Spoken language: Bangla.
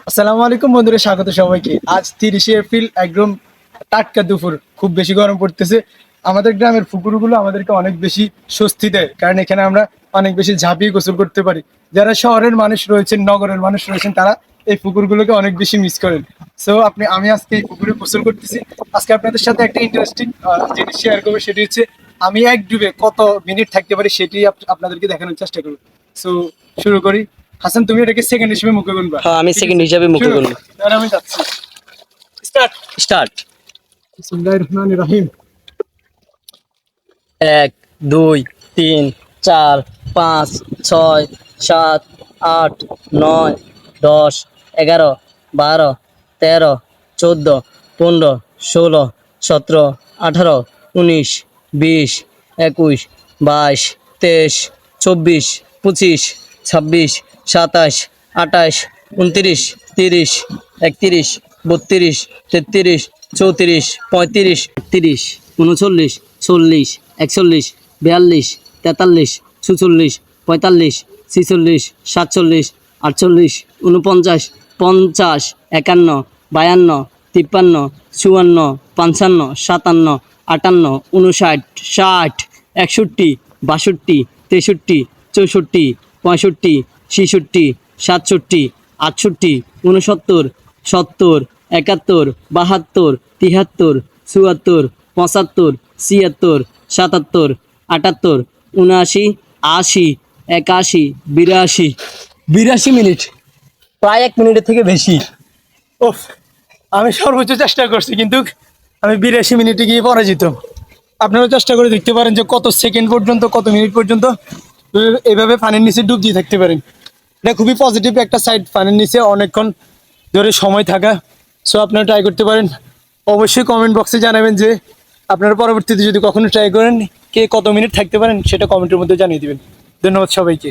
আসসালামু আলাইকুম বন্ধুরা, স্বাগত সবাইকে। আজ 30শে এপ্রিল, একদম টাটকা দুপুর। খুব বেশি গরম পড়তেছে। আমাদের গ্রামের পুকুরগুলো আমাদেরকে অনেক বেশি স্বস্তি দেয়, কারণ এখানে আমরা অনেক বেশি ঝাঁপিয়ে গোসল করতে পারি। যারা শহরের মানুষ রয়েছেন, নগরের মানুষ রয়েছেন, তারা এই পুকুরগুলোকে অনেক বেশি মিস করেন। সো আমি আজকে এই পুকুরে গোসল করতেছি। আজকে আপনাদের সাথে একটা ইন্টারেস্টিং জিনিস শেয়ার করবো, সেটি হচ্ছে আমি এক ডুবে কত মিনিট থাকতে পারি সেটি আপনাদেরকে দেখানোর চেষ্টা করবো। সো শুরু করি। হাসান, তুমি এটাকে সেকেন্ড হিসেবে মুখে গুনবা। হ্যাঁ, আমি ঠিক সেকেন্ড আছে? হিসাবে মুখে শুরু। গুনবো। এবার আমি যাচ্ছি। স্টার্ট। স্টার্ট। বিসমিল্লাহির রহমানির রহিম। 1 2 3 4 5 6 7 8 9 10 11 12 13 14 15 16 17 18 19 20 21 22 23 24 25 26 27 28 29 30 31 32 33 34 35 38 39 40 41 42 43 46 45 46 47 48 49 50 51 52 53 54 55 57 58 59 60 61 62 63 64 65 66 67 68 69 70 71 72 73 74 75 76 77 78 79 80 81 82 82 মিনিট, প্রায় 1 মিনিটের থেকে বেশি। ওফ, আমি সর্বোচ্চ চেষ্টা করছি, কিন্তু আমি 82 মিনিটে গিয়ে পরাজিত। আপনারা চেষ্টা করে দেখতে পারেন যে কত সেকেন্ড পর্যন্ত, কত মিনিট পর্যন্ত এভাবে পানির নিচে ডুব দিয়ে থাকতে পারেন। এটা খুবই পজিটিভ একটা সাইড, পানির নিচে অনেকক্ষণ ধরে সময় থাকা। সো আপনারা ট্রাই করতে পারেন। অবশ্যই কমেন্ট বক্সে জানাবেন যে আপনারা পরবর্তীতে যদি কখনো ট্রাই করেন, কে কত মিনিট থাকতে পারেন সেটা কমেন্টের মধ্যে জানিয়ে দিবেন। ধন্যবাদ সবাইকে।